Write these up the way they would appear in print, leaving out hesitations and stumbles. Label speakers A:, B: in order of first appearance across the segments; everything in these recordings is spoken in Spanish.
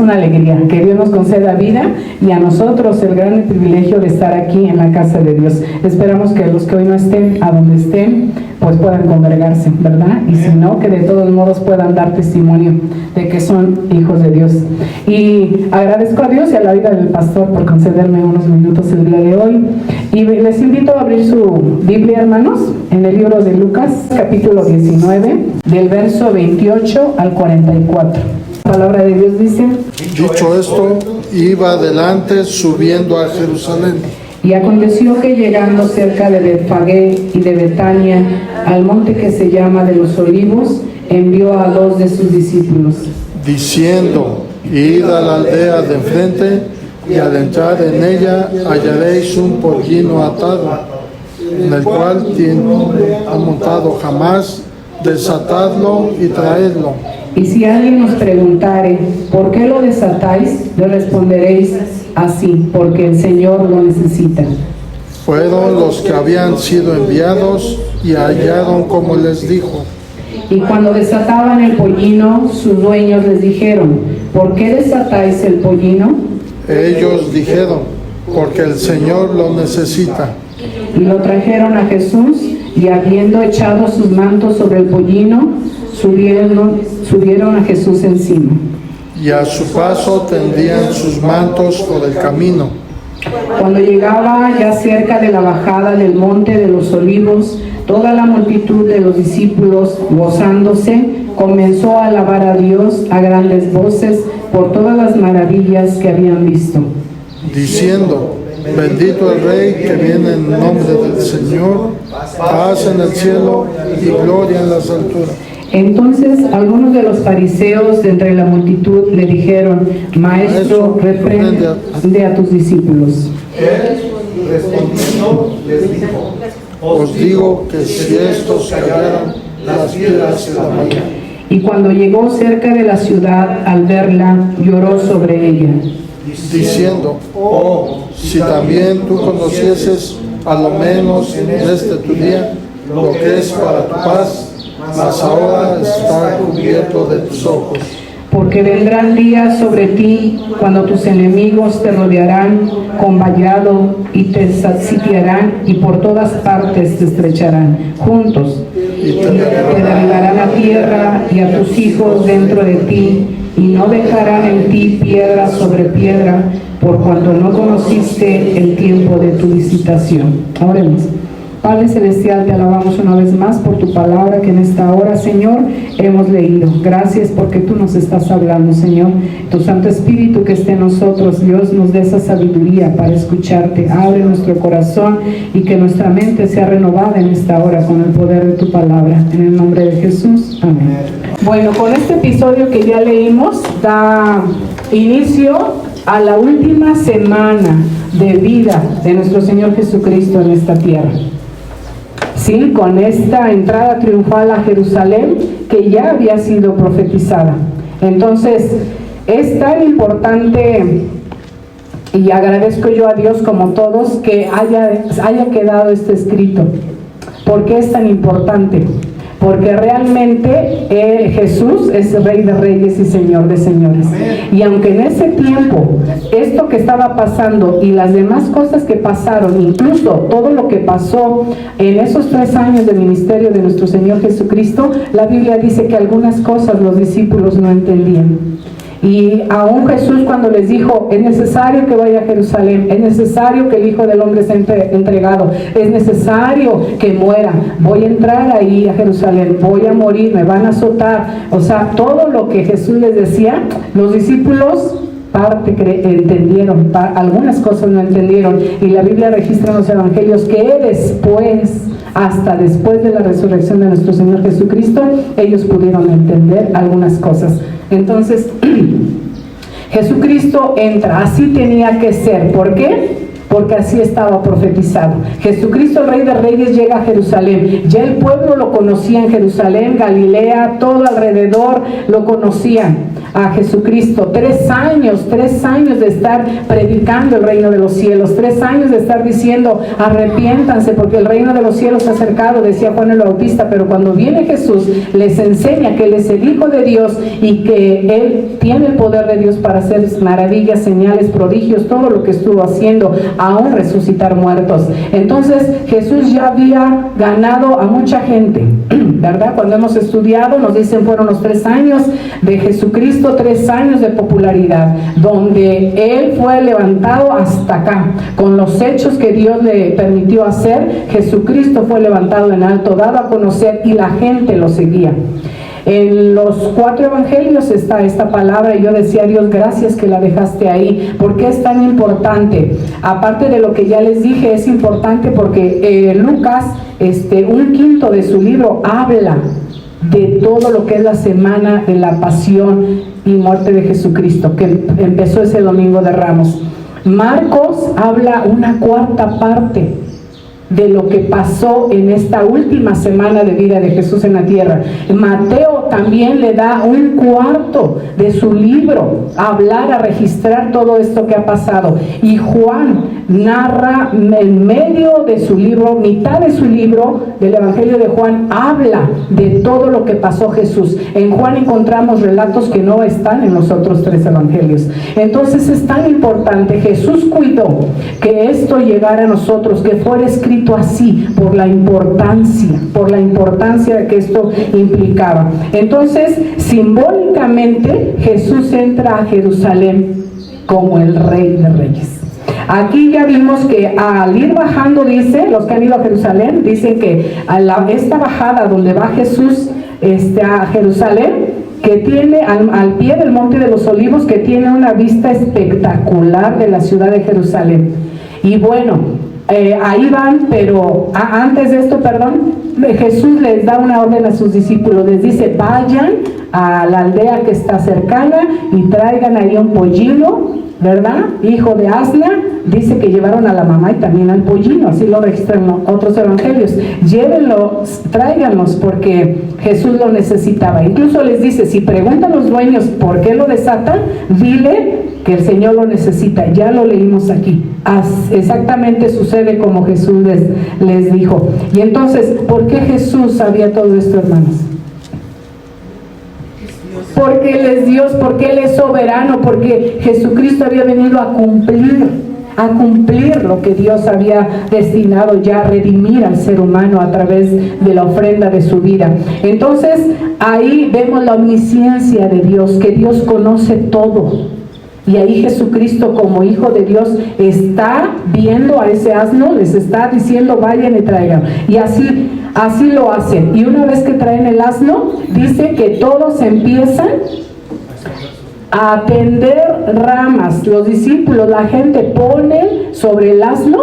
A: una alegría que Dios nos conceda vida y a nosotros el gran privilegio de estar aquí en la casa de Dios. Esperamos que los que hoy no estén, a donde estén, pues puedan congregarse, ¿verdad? Y si no, que de todos modos puedan dar testimonio de que son hijos de Dios. Y agradezco a Dios y a la vida del pastor por concederme unos minutos el día de hoy. Y les invito a abrir su Biblia, hermanos, en el libro de Lucas, capítulo 19, del verso 28 al 44. La palabra de Dios dice:
B: Dicho esto, iba adelante subiendo a Jerusalén.
A: Y aconteció que llegando cerca de Betfagé y de Betania, al monte que se llama de los Olivos, envió a 2 de sus discípulos,
B: diciendo: Id a la aldea de enfrente, y al entrar en ella hallaréis un pollino atado, en el cual ha montado jamás, desatadlo y traedlo.
A: Y si alguien os preguntare, ¿por qué lo desatáis?, le responderéis así: porque el Señor lo necesita.
B: Fueron los que habían sido enviados y hallaron como les dijo.
A: Y cuando desataban el pollino, sus dueños les dijeron: ¿por qué desatáis el pollino?
B: Ellos dijeron: porque el Señor lo necesita.
A: Y lo trajeron a Jesús, y habiendo echado sus mantos sobre el pollino, subieron a Jesús encima.
B: Y a su paso tendían sus mantos por el camino.
A: Cuando llegaba ya cerca de la bajada del monte de los Olivos, toda la multitud de los discípulos, gozándose, comenzó a alabar a Dios a grandes voces por todas las maravillas que habían visto,
B: diciendo: bendito el Rey que viene en nombre del Señor, paz en el cielo y gloria en las alturas.
A: Entonces algunos de los fariseos de entre la multitud le dijeron: Maestro, reprende a tus discípulos.
C: Él respondiendo les dijo:
B: os digo que si estos callaran, las piedras se clamarían.
A: Y cuando llegó cerca de la ciudad, al verla, lloró sobre ella,
B: diciendo: oh, si también tú conocieses a lo menos en tu día lo que es para tu paz, mas ahora está cubierto de tus ojos.
A: Porque vendrán días sobre ti cuando tus enemigos te rodearán con vallado y te sitiarán, y por todas partes te estrecharán juntos, y te derribarán a tierra y a tus hijos dentro de ti, y no dejarán en ti piedra sobre piedra, por cuanto no conociste el tiempo de tu visitación. Oremos. Padre Celestial, te alabamos una vez más por tu palabra que en esta hora, Señor, hemos leído. Gracias porque tú nos estás hablando, Señor. Tu Santo Espíritu que esté en nosotros, Dios, nos dé esa sabiduría para escucharte. Abre nuestro corazón y que nuestra mente sea renovada en esta hora con el poder de tu palabra. En el nombre de Jesús. Amén. Bueno, con este episodio que ya leímos, da inicio a la última semana de vida de nuestro Señor Jesucristo en esta tierra. Sí, con esta entrada triunfal a Jerusalén que ya había sido profetizada. Entonces, es tan importante, y agradezco yo a Dios como todos, que haya quedado este escrito. ¿Por qué es tan importante? Porque realmente Jesús es Rey de Reyes y Señor de Señores. Y aunque en ese tiempo, esto que estaba pasando y las demás cosas que pasaron, incluso todo lo que pasó en esos 3 años de ministerio de nuestro Señor Jesucristo, la Biblia dice que algunas cosas los discípulos no entendían. Y aún Jesús, cuando les dijo: es necesario que vaya a Jerusalén, es necesario que el Hijo del Hombre sea entregado, es necesario que muera, voy a entrar ahí a Jerusalén, voy a morir, me van a azotar. O sea, todo lo que Jesús les decía, los discípulos entendieron, algunas cosas no entendieron. Y la Biblia registra en los evangelios que después, hasta después de la resurrección de nuestro Señor Jesucristo, ellos pudieron entender algunas cosas. Entonces, Jesucristo entra, así tenía que ser. ¿Por qué? Porque así estaba profetizado. Jesucristo, el Rey de Reyes, llega a Jerusalén. Ya el pueblo lo conocía en Jerusalén, Galilea, todo alrededor lo conocían. a Jesucristo, 3 años de estar predicando el reino de los cielos, 3 años de estar diciendo arrepiéntanse porque el reino de los cielos se ha acercado, decía Juan el Bautista. Pero cuando viene Jesús les enseña que Él es el Hijo de Dios y que Él tiene el poder de Dios para hacer maravillas, señales, prodigios, todo lo que estuvo haciendo, aún resucitar muertos. Entonces Jesús ya había ganado a mucha gente, ¿verdad? Cuando hemos estudiado nos dicen fueron los 3 años de Jesucristo, 3 años de popularidad, donde Él fue levantado hasta acá, con los hechos que Dios le permitió hacer. Jesucristo fue levantado en alto, dado a conocer, y la gente lo seguía. En los 4 evangelios está esta palabra y yo decía, Dios, gracias que la dejaste ahí. ¿Por qué es tan importante? Aparte de lo que ya les dije, es importante porque Lucas, 1/5 de su libro habla de todo lo que es la semana de la pasión y muerte de Jesucristo, que empezó ese domingo de Ramos. Marcos habla una 4ª parte de lo que pasó en esta última semana de vida de Jesús en la tierra. Mateo también le da 1/4 de su libro a hablar, a registrar todo esto que ha pasado. Y Juan narra en medio de su libro, mitad de su libro del Evangelio de Juan, habla de todo lo que pasó Jesús. En Juan encontramos relatos que no están en los otros 3 evangelios. Entonces es tan importante. Jesús cuidó que esto llegara a nosotros, que fuera escrito así, por la importancia que esto implicaba. Entonces, simbólicamente, Jesús entra a Jerusalén como el Rey de Reyes. Aquí ya vimos que al ir bajando, dice, los que han ido a Jerusalén, dicen que esta bajada donde va Jesús a Jerusalén, que tiene al pie del Monte de los Olivos, que tiene una vista espectacular de la ciudad de Jerusalén. Y bueno, ahí van, pero antes de esto, Jesús les da una orden a sus discípulos, les dice, vayan a la aldea que está cercana y traigan ahí un pollino, ¿verdad? Hijo de asna. Dice que llevaron a la mamá y también al pollino, así lo registran otros evangelios. Llévenlos, tráiganlos, porque Jesús lo necesitaba. Incluso les dice, si preguntan los dueños por qué lo desatan, dile que el Señor lo necesita. Ya lo leímos aquí. Exactamente sucede como Jesús les dijo. Y entonces, ¿por qué Jesús sabía todo esto, hermanos? Porque Él es Dios, porque Él es soberano, porque Jesucristo había venido a cumplir lo que Dios había destinado ya a redimir al ser humano a través de la ofrenda de su vida. Entonces ahí vemos la omnisciencia de Dios, que Dios conoce todo. Y ahí Jesucristo, como Hijo de Dios, está viendo a ese asno, les está diciendo vayan y traigan. Y así lo hacen. Y una vez que traen el asno, dice que todos empiezan a tender ramas. Los discípulos, la gente pone sobre el asno,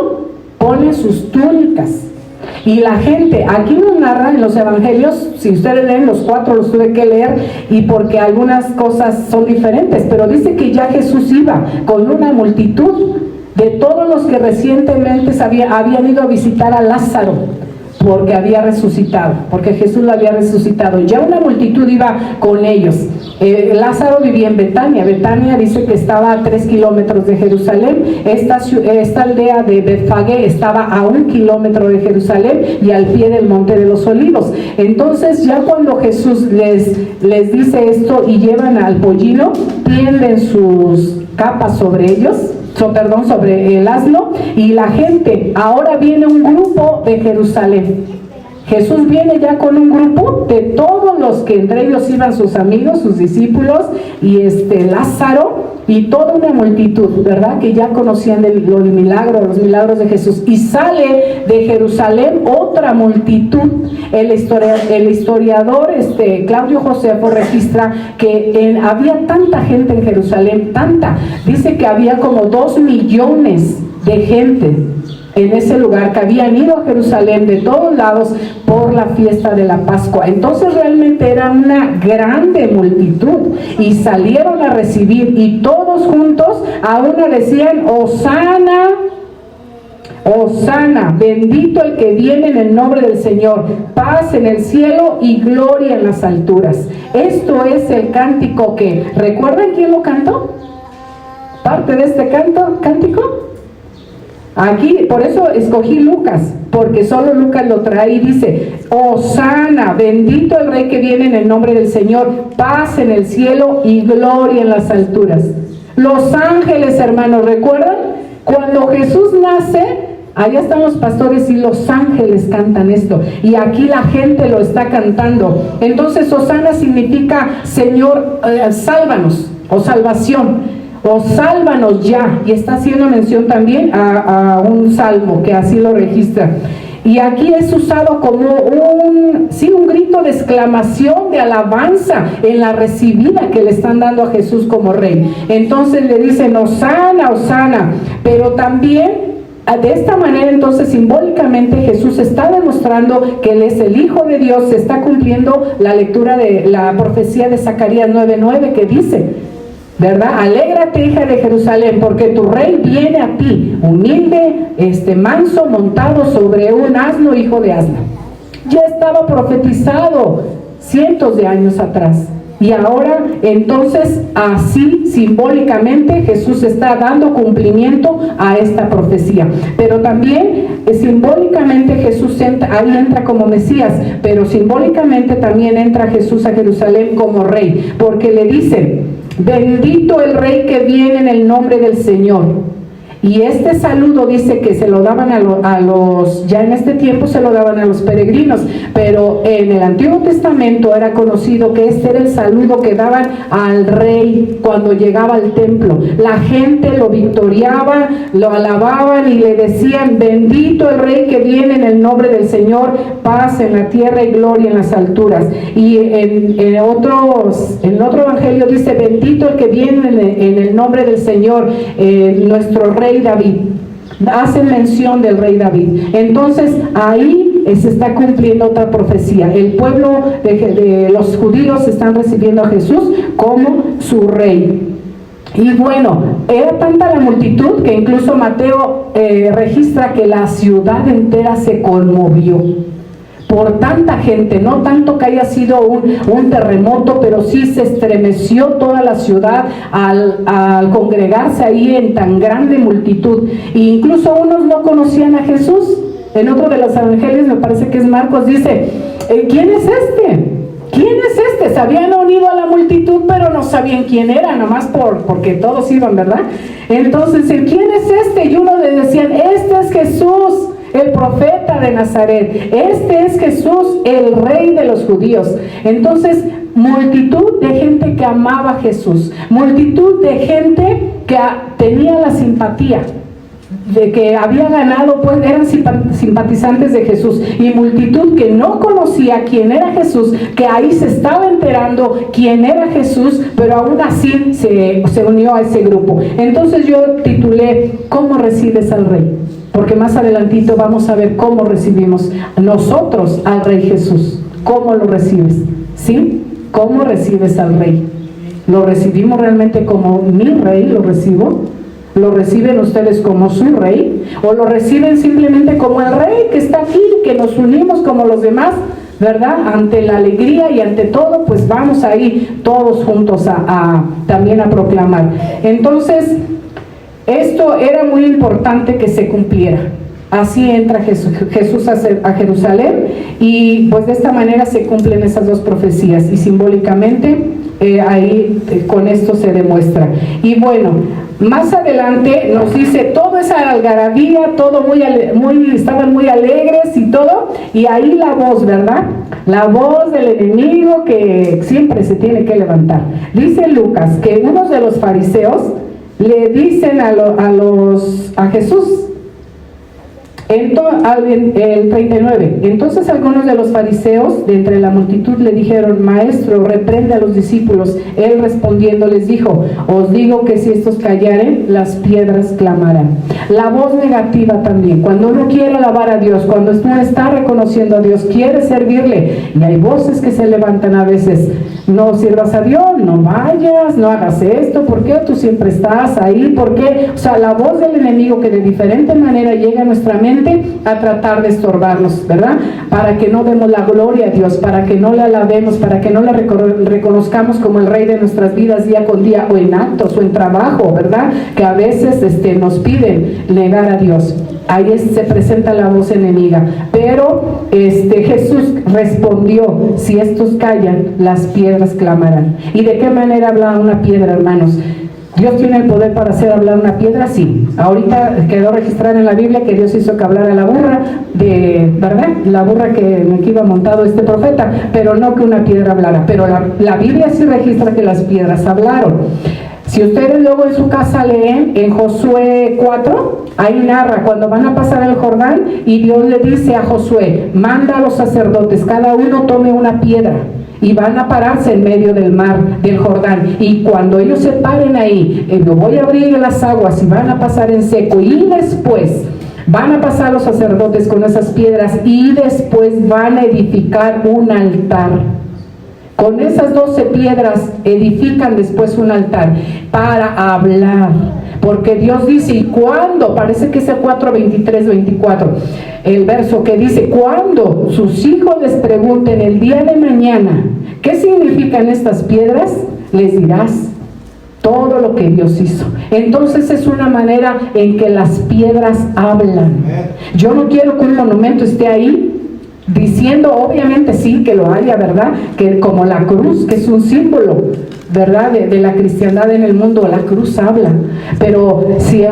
A: pone sus túnicas. Y la gente, aquí nos narra en los evangelios, si ustedes leen los 4, los tuve que leer, y porque algunas cosas son diferentes, pero dice que ya Jesús iba con una multitud de todos los que recientemente habían ido a visitar a Lázaro, porque había resucitado, porque Jesús lo había resucitado. Ya una multitud iba con ellos. Lázaro vivía en Betania. Betania dice que estaba a 3 kilómetros de Jerusalén. Esta aldea de Betfagé estaba a 1 kilómetro de Jerusalén y al pie del Monte de los Olivos. Entonces ya cuando Jesús les dice esto y llevan al pollino, tienden sus capas sobre ellos, sobre el asno, y la gente, ahora viene un grupo de Jerusalén. Jesús viene ya con un grupo de todos los que entre ellos iban sus amigos, sus discípulos, y Lázaro, y toda una multitud, ¿verdad? Que ya conocían los milagros de Jesús. Y sale de Jerusalén otra multitud. El historiador Claudio Josefo registra que había tanta gente en Jerusalén, dice que había como 2 millones de gente en ese lugar, que habían ido a Jerusalén de todos lados por la fiesta de la Pascua. Entonces realmente era una grande multitud y salieron a recibir, y todos juntos a una decían: Hosana, Hosana, bendito el que viene en el nombre del Señor, paz en el cielo y gloria en las alturas. Esto es el cántico que, ¿recuerdan quién lo cantó? Parte de este cántico. Aquí, por eso escogí Lucas, porque solo Lucas lo trae y dice: Hosana, bendito el Rey que viene en el nombre del Señor, paz en el cielo y gloria en las alturas. Los ángeles, hermanos, ¿recuerdan? Cuando Jesús nace, allá están los pastores y los ángeles cantan esto, y aquí la gente lo está cantando. Entonces, Hosana significa Señor, sálvanos, o salvación, o sálvanos ya, y está haciendo mención también a un salmo que así lo registra. Y aquí es usado como un grito de exclamación, de alabanza en la recibida que le están dando a Jesús como rey. Entonces le dicen: Hosana, Hosana. Pero también de esta manera, entonces, simbólicamente Jesús está demostrando que Él es el Hijo de Dios. Se está cumpliendo la lectura de la profecía de Zacarías 9:9, que dice, ¿verdad? Alégrate, hija de Jerusalén, porque tu rey viene a ti, humilde, manso, montado sobre un asno, hijo de asna. Ya estaba profetizado cientos de años atrás. Y ahora, entonces, así simbólicamente Jesús está dando cumplimiento a esta profecía. Pero también simbólicamente Jesús ahí entra como Mesías, pero simbólicamente también entra Jesús a Jerusalén como rey, porque le dicen: bendito el Rey que viene en el nombre del Señor. Y este saludo dice que se lo daban a los, ya en este tiempo se lo daban a los peregrinos, pero en el Antiguo Testamento era conocido que este era el saludo que daban al rey cuando llegaba al templo. La gente lo victoriaba, lo alababan y le decían: bendito el Rey que viene en el nombre del Señor, paz en la tierra y gloria en las alturas. Y en otro evangelio dice: bendito el que viene en el nombre del Señor, nuestro Rey David. Hacen mención del Rey David. Entonces ahí se está cumpliendo otra profecía. El pueblo de los judíos están recibiendo a Jesús como su rey. Y bueno, era tanta la multitud que incluso Mateo registra que la ciudad entera se conmovió por tanta gente, no tanto que haya sido un terremoto, pero sí se estremeció toda la ciudad al congregarse ahí en tan grande multitud. E incluso unos no conocían a Jesús. En otro de los evangelios, me parece que es Marcos, dice: ¿quién es este? ¿Quién es este? Se habían unido a la multitud, pero no sabían quién era, nomás porque todos iban, ¿verdad? Entonces, ¿quién es este? Y uno le decían: este es Jesús, el profeta de Nazaret. Este es Jesús, el Rey de los judíos. Entonces, multitud de gente que amaba a Jesús, multitud de gente que tenía la simpatía, de que había ganado, pues eran simpatizantes de Jesús, y multitud que no conocía quién era Jesús, que ahí se estaba enterando quién era Jesús, pero aún así se unió a ese grupo. Entonces yo titulé: ¿cómo recibes al Rey? Porque más adelantito vamos a ver cómo recibimos nosotros al Rey Jesús. ¿Cómo lo recibes? ¿Sí? ¿Cómo recibes al Rey? ¿Lo recibimos realmente como mi Rey? ¿Lo recibo? ¿Lo reciben ustedes como su Rey? ¿O lo reciben simplemente como el Rey que está aquí, que nos unimos como los demás, ¿verdad? Ante la alegría y ante todo, pues vamos ahí todos juntos también a proclamar. Entonces, esto era muy importante que se cumpliera. Así entra Jesús a Jerusalén, y pues de esta manera se cumplen esas dos profecías, y simbólicamente con esto se demuestra. Y bueno, más adelante nos dice toda esa algarabía, todo estaban muy alegres y todo, y ahí la voz, ¿verdad? La voz del enemigo que siempre se tiene que levantar. Dice Lucas que unos de los fariseos le dicen a Jesús, el 39, entonces algunos de los fariseos de entre la multitud le dijeron: Maestro, reprende a los discípulos. Él respondiendo les dijo: os digo que si estos callaren, las piedras clamarán. La voz negativa también, cuando uno quiere alabar a Dios, cuando uno está reconociendo a Dios, quiere servirle, y hay voces que se levantan a veces no sirvas a Dios, no vayas, no hagas esto, ¿por qué? Tú siempre estás ahí, ¿por qué? O sea, la voz del enemigo que de diferente manera llega a nuestra mente a tratar de estorbarnos, ¿verdad? Para que no demos la gloria a Dios, para que no le alabemos, para que no le reconozcamos como el Rey de nuestras vidas día con día, o en actos, o en trabajo, ¿verdad? Que a veces nos piden negar a Dios. Ahí se presenta la voz enemiga, pero Jesús respondió: si estos callan, las piedras clamarán. ¿Y de qué manera habla una piedra, hermanos? ¿Dios tiene el poder para hacer hablar una piedra? Sí. Ahorita quedó registrado en la Biblia que Dios hizo que hablara la burra, ¿verdad? La burra que iba montado este profeta, pero no que una piedra hablara. Pero la Biblia sí registra que las piedras hablaron. Si ustedes luego en su casa leen en Josué 4, ahí narra cuando van a pasar el Jordán y Dios le dice a Josué: manda a los sacerdotes, cada uno tome una piedra y van a pararse en medio del mar, del Jordán, y cuando ellos se paren ahí, yo voy a abrir las aguas y van a pasar en seco, y después van a pasar los sacerdotes con esas piedras y después van a edificar un altar. Con esas 12 piedras edifican después un altar para hablar, porque Dios dice: ¿y cuándo? Parece que es el 4:23-24, el verso que dice: cuando sus hijos les pregunten el día de mañana ¿qué significan estas piedras?, les dirás todo lo que Dios hizo. Entonces es una manera en que las piedras hablan. Yo no quiero que un monumento esté ahí diciendo, obviamente sí que lo haya, ¿verdad? Que como la cruz, que es un símbolo, ¿verdad? De la cristiandad en el mundo, la cruz habla. Pero si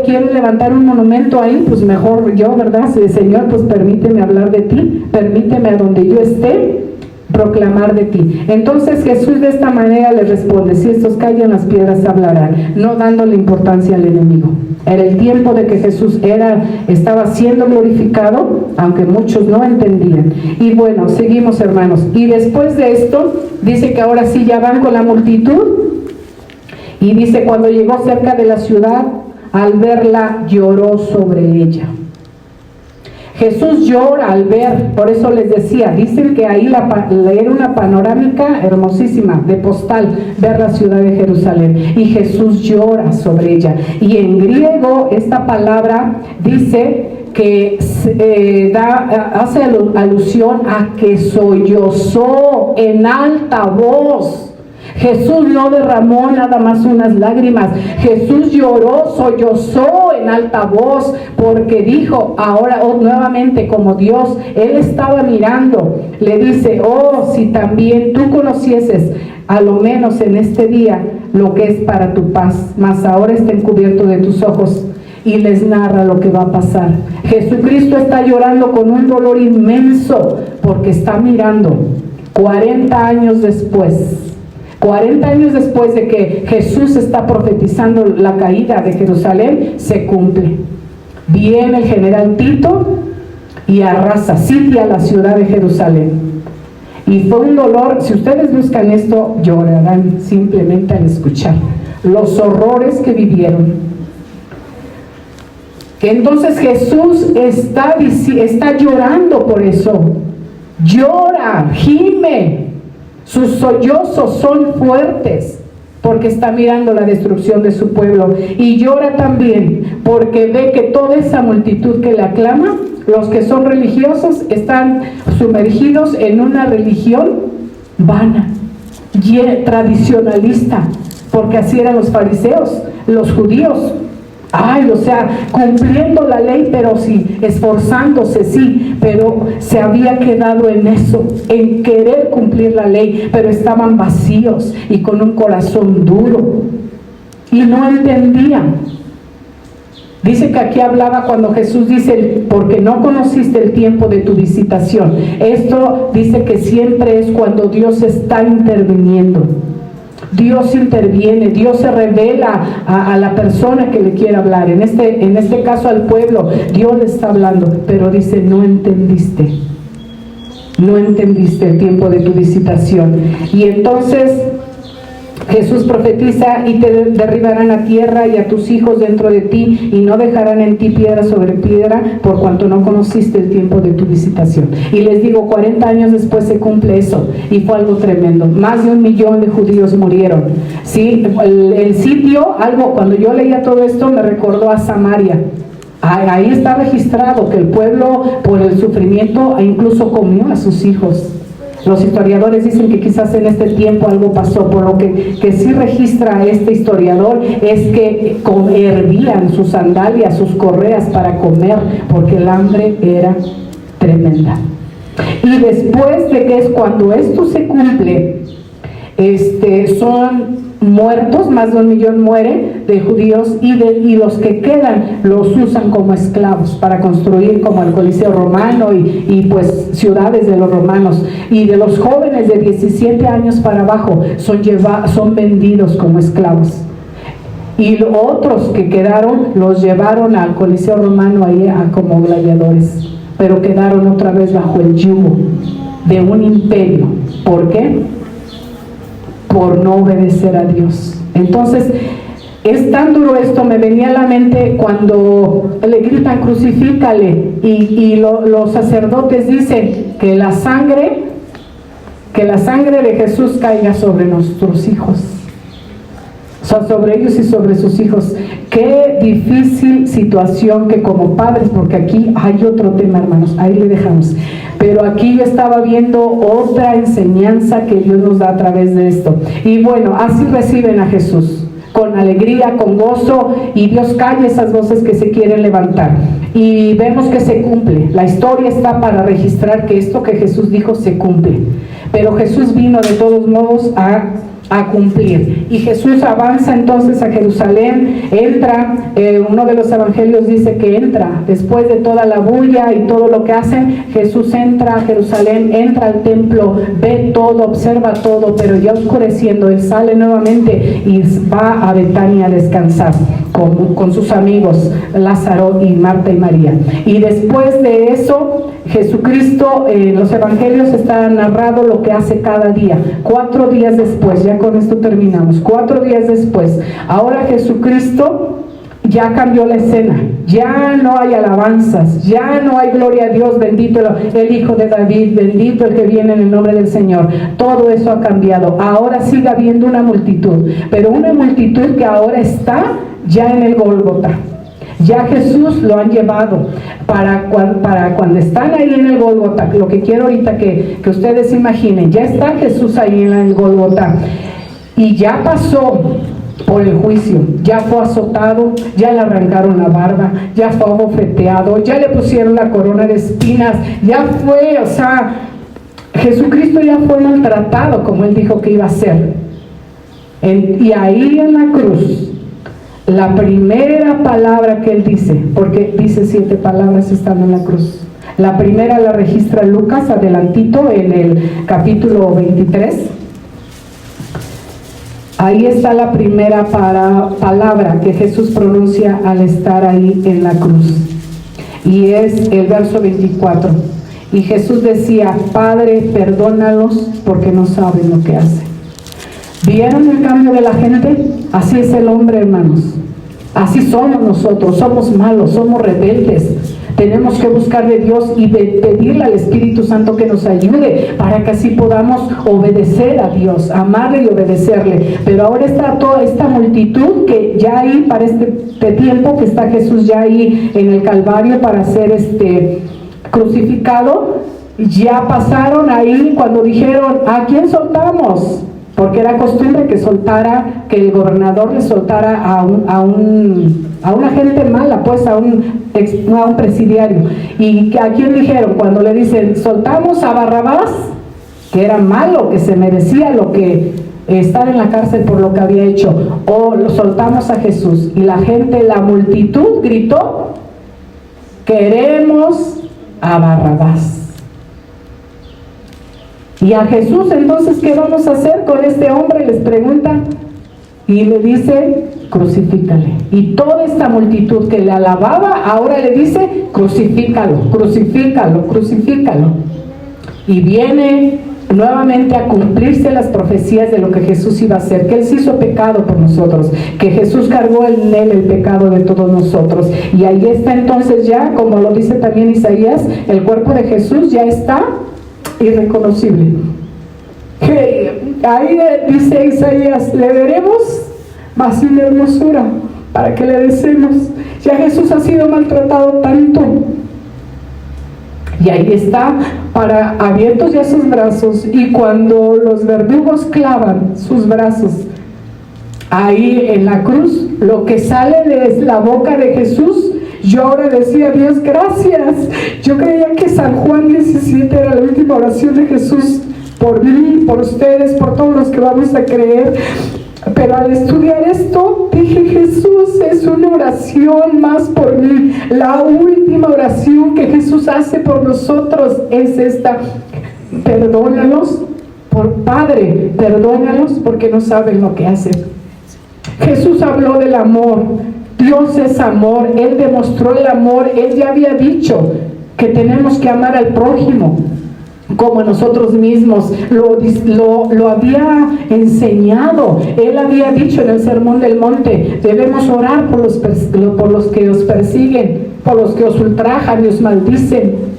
A: quiere levantar un monumento ahí, pues mejor yo, ¿verdad? Señor, pues permíteme hablar de ti, permíteme a donde yo esté proclamar de ti. Entonces Jesús de esta manera le responde: si estos callan, las piedras hablarán, no dándole importancia al enemigo. Era el tiempo de que Jesús estaba siendo glorificado, aunque muchos no entendían. Y bueno, seguimos, hermanos. Y después de esto, dice que ahora sí ya van con la multitud. Y dice: cuando llegó cerca de la ciudad, al verla, lloró sobre ella. Jesús llora al ver, por eso les decía, dicen que ahí era una panorámica hermosísima, de postal, ver la ciudad de Jerusalén, y Jesús llora sobre ella. Y en griego esta palabra dice que hace alusión a que sollozó en alta voz. Jesús no derramó nada más unas lágrimas, Jesús lloró, sollozó en alta voz, porque dijo, ahora nuevamente como Dios, Él estaba mirando, le dice: oh, si también tú conocieses, a lo menos en este día, lo que es para tu paz, mas ahora está encubierto de tus ojos. Y les narra lo que va a pasar. Jesucristo está llorando con un dolor inmenso, porque está mirando 40 años después. 40 años después de que Jesús está profetizando la caída de Jerusalén, se cumple. Viene el general Tito y arrasa, sitia la ciudad de Jerusalén. Y fue un dolor, si ustedes buscan esto, llorarán simplemente al escuchar los horrores que vivieron. Entonces Jesús está llorando por eso. Llora, gime. Sus sollozos son fuertes porque está mirando la destrucción de su pueblo, y llora también porque ve que toda esa multitud que le aclama, los que son religiosos, están sumergidos en una religión vana, tradicionalista, porque así eran los fariseos, los judíos. O sea, cumpliendo la ley, pero sí, esforzándose, sí, pero se había quedado en eso, en querer cumplir la ley, pero estaban vacíos y con un corazón duro y no entendían. Dice que aquí hablaba cuando Jesús dice: porque no conociste el tiempo de tu visitación. Esto dice que siempre es cuando Dios está interviniendo. Dios interviene, Dios se revela a la persona que le quiere hablar. En este caso al pueblo, Dios le está hablando, pero dice: no entendiste el tiempo de tu visitación. Y entonces Jesús profetiza: y te derribarán a tierra y a tus hijos dentro de ti, y no dejarán en ti piedra sobre piedra, por cuanto no conociste el tiempo de tu visitación. Y les digo, 40 años después se cumple eso, y fue algo tremendo. Más de 1 millón de judíos murieron. ¿Sí? El sitio, cuando yo leía todo esto, me recordó a Samaria. Ahí está registrado que el pueblo, por el sufrimiento, incluso comió a sus hijos. Los historiadores dicen que quizás en este tiempo algo pasó, por lo que sí registra este historiador es que hervían sus sandalias, sus correas para comer, porque el hambre era tremenda. Y después de que es cuando esto se cumple, son muertos, más de 1 millón muere de judíos, y los que quedan los usan como esclavos para construir como el Coliseo romano y pues ciudades de los romanos, y de los jóvenes de 17 años para abajo son vendidos como esclavos, y los otros que quedaron los llevaron al Coliseo romano ahí como gladiadores, pero quedaron otra vez bajo el yugo de un imperio. ¿Por qué? Por no obedecer a Dios. Entonces, es tan duro esto. Me venía a la mente cuando le gritan: crucifícale, y los sacerdotes dicen que la sangre de Jesús caiga sobre nuestros hijos, sobre ellos y sobre sus hijos. Qué difícil situación que como padres, porque aquí hay otro tema, hermanos, ahí le dejamos. Pero aquí yo estaba viendo otra enseñanza que Dios nos da a través de esto. Y bueno, así reciben a Jesús, con alegría, con gozo, y Dios calla esas voces que se quieren levantar. Y vemos que se cumple. La historia está para registrar que esto que Jesús dijo se cumple. Pero Jesús vino de todos modos a cumplir. Y Jesús avanza entonces a Jerusalén, entra, uno de los evangelios dice que entra, después de toda la bulla y todo lo que hacen, Jesús entra a Jerusalén, entra al templo, ve todo, observa todo, pero ya oscureciendo, él sale nuevamente y va a Betania a descansar con sus amigos Lázaro y Marta y María. Y después de eso, Jesucristo, los evangelios está narrado lo que hace cada día. 4 días después, ya con esto terminamos, 4 días después, ahora Jesucristo ya cambió la escena, ya no hay alabanzas, ya no hay gloria a Dios, bendito el Hijo de David, bendito el que viene en el nombre del Señor. Todo eso ha cambiado. Ahora sigue habiendo una multitud, pero una multitud que ahora está ya en el Gólgota. Ya Jesús lo han llevado para cuando están ahí en el Gólgota. Lo que quiero ahorita que ustedes imaginen, ya está Jesús ahí en el Gólgota y ya pasó por el juicio, ya fue azotado, ya le arrancaron la barba, ya fue abofeteado, ya le pusieron la corona de espinas, ya fue, Jesucristo ya fue maltratado como él dijo que iba a ser. Y ahí en la cruz, la primera palabra que él dice, porque dice 7 palabras estando en la cruz. La primera la registra Lucas adelantito en el capítulo 23. Ahí está la primera palabra que Jesús pronuncia al estar ahí en la cruz. Y es el verso 24. Y Jesús decía: Padre, perdónalos porque no saben lo que hacen. ¿Vieron el cambio de la gente? Así es el hombre, hermanos. Así somos nosotros. Somos malos, somos rebeldes. Tenemos que buscar de Dios y pedirle al Espíritu Santo que nos ayude para que así podamos obedecer a Dios, amarle y obedecerle. Pero ahora está toda esta multitud que ya ahí para este tiempo que está Jesús ya ahí en el Calvario para ser crucificado, ya pasaron ahí cuando dijeron: ¿a quién soltamos? Porque era costumbre que el gobernador le soltara a una gente mala, pues a un presidiario. ¿Y a quién dijeron? Cuando le dicen: soltamos a Barrabás, que era malo, que se merecía lo que estar en la cárcel por lo que había hecho, o lo soltamos a Jesús. Y la gente, la multitud gritó: queremos a Barrabás. Y a Jesús, entonces, ¿qué vamos a hacer con este hombre? Les preguntan y le dice: crucifícale. Y toda esta multitud que le alababa ahora le dice: crucifícalo, crucifícalo, crucifícalo. Y viene nuevamente a cumplirse las profecías de lo que Jesús iba a hacer, que Él se hizo pecado por nosotros, que Jesús cargó en Él el pecado de todos nosotros. Y ahí está entonces ya, como lo dice también Isaías, el cuerpo de Jesús ya está irreconocible. Ahí dice Isaías, le veremos, mas sin hermosura, para que le deseemos. Ya Jesús ha sido maltratado tanto. Y ahí está, abiertos ya sus brazos, y cuando los verdugos clavan sus brazos ahí en la cruz, lo que sale de la boca de Jesús, yo ahora decía, Dios, gracias. Yo creía que San Juan 17 era la última oración de Jesús por mí, por ustedes, por todos los que vamos a creer. Pero al estudiar esto, dije, Jesús, es una oración más por mí. La última oración que Jesús hace por nosotros es esta: perdónalos, Padre, perdónalos porque no saben lo que hacen. Jesús habló del amor. Dios es amor. Él demostró el amor. Él ya había dicho que tenemos que amar al prójimo como a nosotros mismos. Lo había enseñado. Él había dicho en el Sermón del Monte: debemos orar por los que os persiguen, por los que os ultrajan y os maldicen.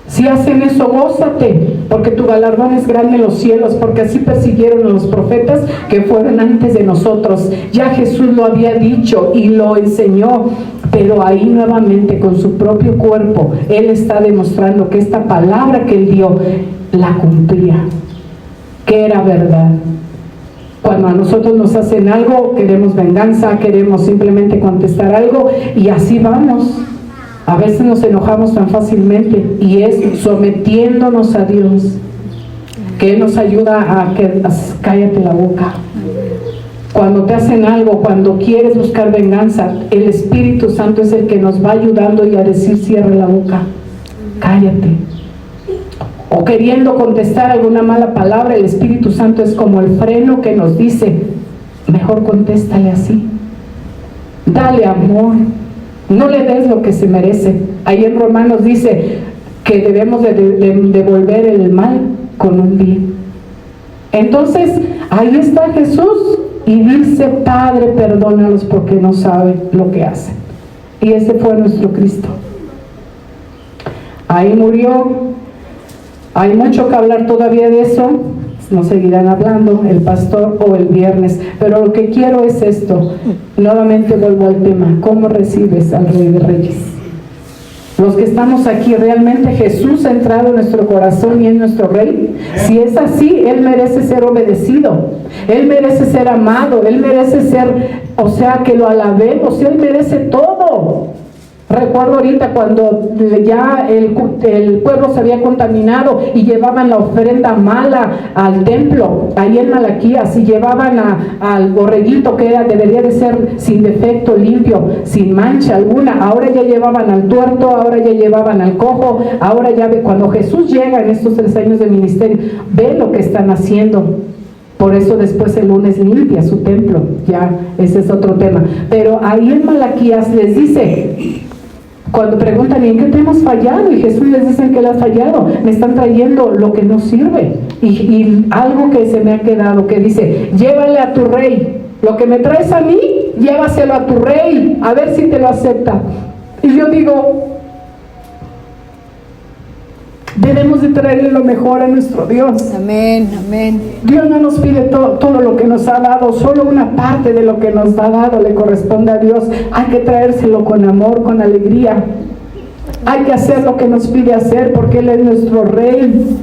A: Si hacen eso, gózate, porque tu galardón es grande en los cielos, porque así persiguieron a los profetas que fueron antes de nosotros. Ya Jesús lo había dicho y lo enseñó, pero ahí nuevamente con su propio cuerpo, Él está demostrando que esta palabra que Él dio, la cumplía, que era verdad. Cuando a nosotros nos hacen algo, queremos venganza, queremos simplemente contestar algo, y así vamos. A veces nos enojamos tan fácilmente, y es sometiéndonos a Dios que Él nos ayuda a cállate la boca. Cuando te hacen algo, cuando quieres buscar venganza, el Espíritu Santo es el que nos va ayudando y a decir: cierra la boca, cállate. O queriendo contestar alguna mala palabra, el Espíritu Santo es como el freno que nos dice: mejor contéstale así, dale amor. No le des lo que se merece. Ahí en Romanos dice que debemos de devolver el mal con un bien. Entonces, ahí está Jesús y dice: Padre, perdónalos porque no saben lo que hacen. Y ese fue nuestro Cristo. Ahí murió. Hay mucho que hablar todavía de eso. Nos seguirán hablando el pastor o el viernes, pero lo que quiero es esto. Nuevamente vuelvo al tema: ¿cómo recibes al Rey de Reyes? Los que estamos aquí, ¿realmente Jesús ha entrado en nuestro corazón y es nuestro Rey? Si es así, Él merece ser obedecido, Él merece ser amado, Él merece ser, o sea, que lo alabemos, Él merece todo. Recuerdo ahorita cuando ya el pueblo se había contaminado y llevaban la ofrenda mala al templo, ahí en Malaquías, y llevaban al borreguito que debería de ser sin defecto, limpio, sin mancha alguna. Ahora ya llevaban al tuerto, ahora ya llevaban al cojo, ahora ya ve, cuando Jesús llega en estos 3 años de ministerio, ve lo que están haciendo. Por eso después el lunes limpia su templo, ya ese es otro tema. Pero ahí en Malaquías les dice, cuando preguntan: ¿en qué te hemos fallado? Y Jesús les dice que le ha fallado. Me están trayendo lo que no sirve. Y algo que se me ha quedado, que dice: llévale a tu rey. Lo que me traes a mí, llévaselo a tu rey, a ver si te lo acepta. Y yo digo, debemos de traerle lo mejor a nuestro Dios.
D: Amén, amén.
A: Dios no nos pide todo lo que nos ha dado, solo una parte de lo que nos ha dado le corresponde a Dios. Hay que traérselo con amor, con alegría. Hay que hacer lo que nos pide hacer, porque Él es nuestro Rey.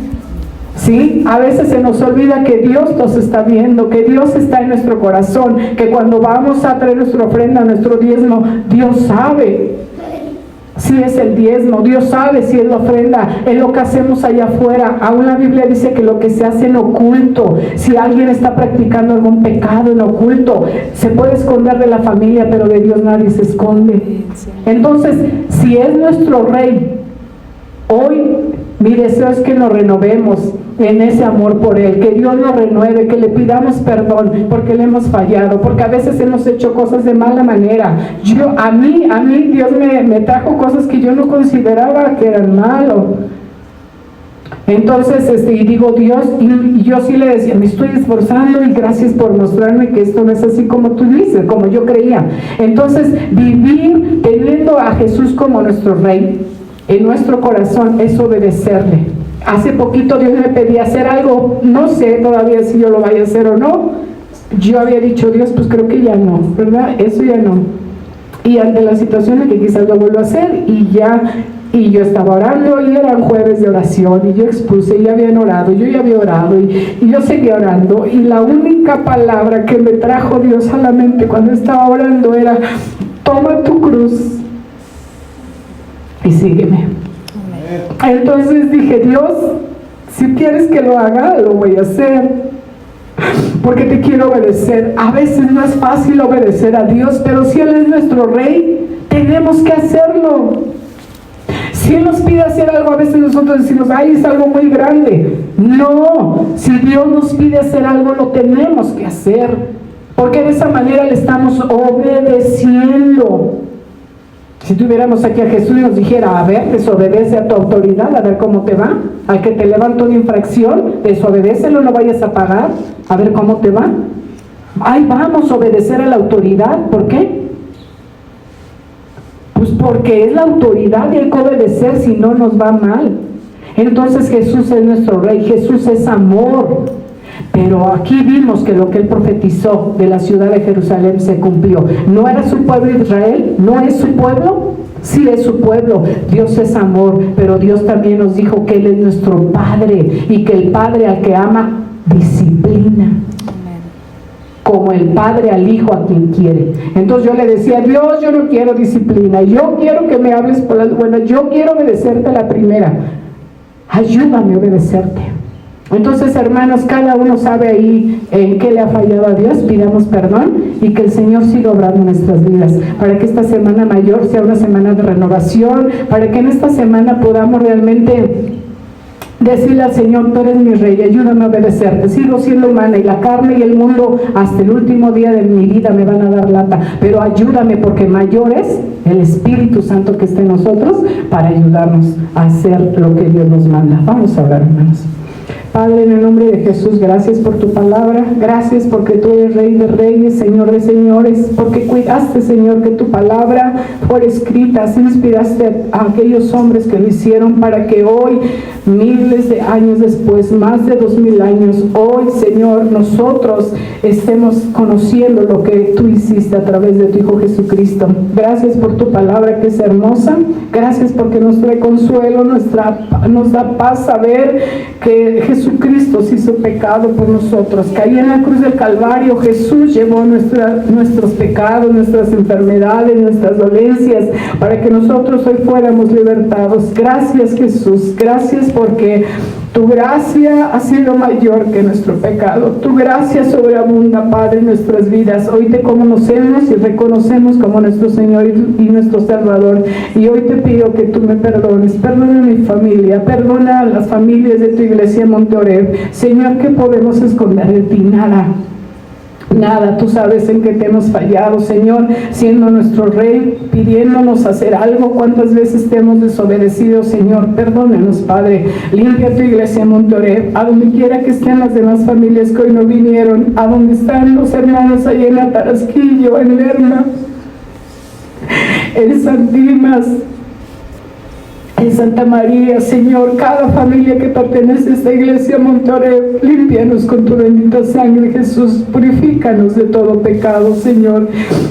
A: ¿Sí? A veces se nos olvida que Dios nos está viendo, que Dios está en nuestro corazón, que cuando vamos a traer nuestra ofrenda, nuestro diezmo, Dios sabe si es el diezmo, Dios sabe si es la ofrenda, es lo que hacemos allá afuera. Aún la Biblia dice que lo que se hace en oculto, si alguien está practicando algún pecado en oculto, se puede esconder de la familia, pero de Dios nadie se esconde. Entonces, si es nuestro Rey, hoy mi deseo es que nos renovemos en ese amor por Él, que Dios nos renueve, que le pidamos perdón porque le hemos fallado, porque a veces hemos hecho cosas de mala manera. A mí Dios me trajo cosas que yo no consideraba que eran malos, Entonces, y digo, Dios, y yo sí le decía, me estoy esforzando y gracias por mostrarme que esto no es así como tú dices, como yo creía. Entonces, vivir teniendo a Jesús como nuestro Rey en nuestro corazón es obedecerle. Hace poquito Dios me pedía hacer algo, no sé todavía si yo lo vaya a hacer o no. Yo había dicho, Dios, pues creo que ya no, ¿verdad? Eso ya no. Y ante la situación en que quizás lo vuelvo a hacer y yo estaba orando y eran jueves de oración y yo expuse y habían orado, yo ya había orado y yo seguía orando y la única palabra que me trajo Dios a la mente cuando estaba orando era: toma tu cruz y sígueme. Entonces dije, Dios, si quieres que lo haga, lo voy a hacer, porque te quiero obedecer. A veces no es fácil obedecer a Dios, pero si Él es nuestro Rey, tenemos que hacerlo. Si Él nos pide hacer algo, a veces nosotros decimos, ay, es algo muy grande. No, si Dios nos pide hacer algo, lo tenemos que hacer, porque de esa manera le estamos obedeciendo. Si tuviéramos aquí a Jesús y nos dijera, a ver, desobedece a tu autoridad, a ver cómo te va. Al que te levanta una infracción, desobedécelo, no vayas a pagar, a ver cómo te va. Ay, vamos a obedecer a la autoridad. ¿Por qué? Pues porque es la autoridad y hay que obedecer, si no nos va mal. Entonces Jesús es nuestro Rey, Jesús es amor. Pero aquí vimos que lo que Él profetizó de la ciudad de Jerusalén se cumplió. ¿No era su pueblo Israel? ¿No es su pueblo? Sí es su pueblo. Dios es amor, pero Dios también nos dijo que Él es nuestro Padre y que el Padre al que ama disciplina, como el Padre al Hijo a quien quiere. Entonces yo le decía, Dios, yo no quiero disciplina, yo quiero que me hables por las buenas, yo quiero obedecerte a la primera, ayúdame a obedecerte. Entonces, hermanos, cada uno sabe ahí en qué le ha fallado a Dios. Pidamos perdón y que el Señor siga obrando en nuestras vidas, para que esta semana mayor sea una semana de renovación, para que en esta semana podamos realmente decirle al Señor, tú eres mi Rey, ayúdame a obedecerte. Sigo siendo humana y la carne y el mundo hasta el último día de mi vida me van a dar lata, pero ayúdame, porque mayor es el Espíritu Santo que está en nosotros para ayudarnos a hacer lo que Dios nos manda. Vamos a orar, hermanos. Padre, en el nombre de Jesús, gracias por tu palabra, gracias porque tú eres Rey de Reyes, Señor de Señores, porque cuidaste, Señor, que tu palabra fuera escrita, así inspiraste a aquellos hombres que lo hicieron para que hoy, miles de años después, más de 2000 años, hoy, Señor, nosotros estemos conociendo lo que tú hiciste a través de tu Hijo Jesucristo. Gracias por tu palabra que es hermosa, gracias porque nos trae consuelo, nos da paz saber que Jesucristo se hizo pecado por nosotros, que ahí en la cruz del Calvario Jesús llevó nuestros pecados, nuestras enfermedades, nuestras dolencias, para que nosotros hoy fuéramos libertados. Gracias, Jesús, gracias porque tu gracia ha sido mayor que nuestro pecado. Tu gracia sobreabunda, Padre, en nuestras vidas. Hoy te conocemos y reconocemos como nuestro Señor y nuestro Salvador. Y hoy te pido que tú me perdones. Perdona a mi familia, perdona a las familias de tu iglesia Monte Oreb. Señor, ¿qué podemos esconder de ti? Nada. Nada, tú sabes en qué te hemos fallado, Señor, siendo nuestro Rey, pidiéndonos hacer algo. Cuántas veces te hemos desobedecido, Señor. Perdónanos, Padre. Limpia tu iglesia Monte Oreb, a donde quiera que estén las demás familias que hoy no vinieron, a donde están los hermanos ahí en Atarasquillo, en Lerma, en San Dimas, en Santa María, Señor, cada familia que pertenece a esta iglesia Monte Oreb, límpianos con tu bendita sangre, Jesús, purifícanos de todo pecado, Señor.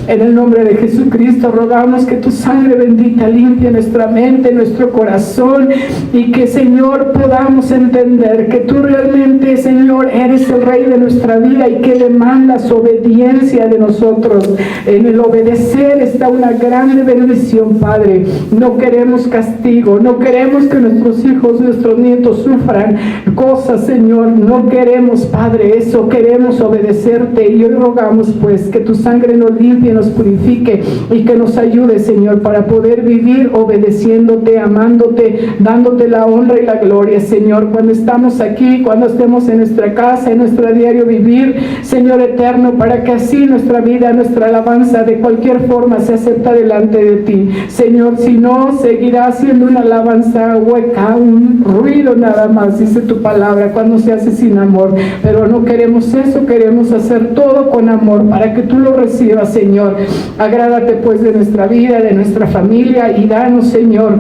A: En el nombre de Jesucristo rogamos que tu sangre bendita limpie nuestra mente, nuestro corazón, y que, Señor, podamos entender que tú realmente, Señor, eres el Rey de nuestra vida y que demandas obediencia de nosotros. En el obedecer está una grande bendición, Padre. No queremos castigo, no queremos que nuestros hijos, nuestros nietos sufran cosas, Señor. No queremos, Padre, eso. Queremos obedecerte, y hoy rogamos, pues, que tu sangre nos limpie, nos purifique y que nos ayude, Señor, para poder vivir obedeciéndote, amándote, dándote la honra y la gloria, Señor, cuando estamos aquí, cuando estemos en nuestra casa, en nuestro diario vivir, Señor eterno, para que así nuestra vida, nuestra alabanza de cualquier forma se acepta delante de ti, Señor. Si no, seguirá siendo una alabanza alabanza hueca, un ruido nada más, dice tu palabra, cuando se hace sin amor. Pero no queremos eso, queremos hacer todo con amor para que tú lo recibas, Señor. Agrádate pues de nuestra vida, de nuestra familia, y danos, Señor,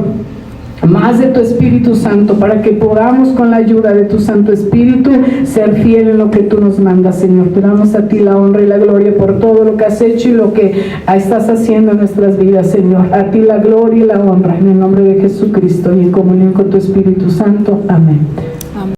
A: más de tu Espíritu Santo, para que podamos, con la ayuda de tu Santo Espíritu, ser fiel en lo que tú nos mandas, Señor. Te damos a ti la honra y la gloria por todo lo que has hecho y lo que estás haciendo en nuestras vidas, Señor. A ti la gloria y la honra, en el nombre de Jesucristo y en comunión con tu Espíritu Santo. Amén.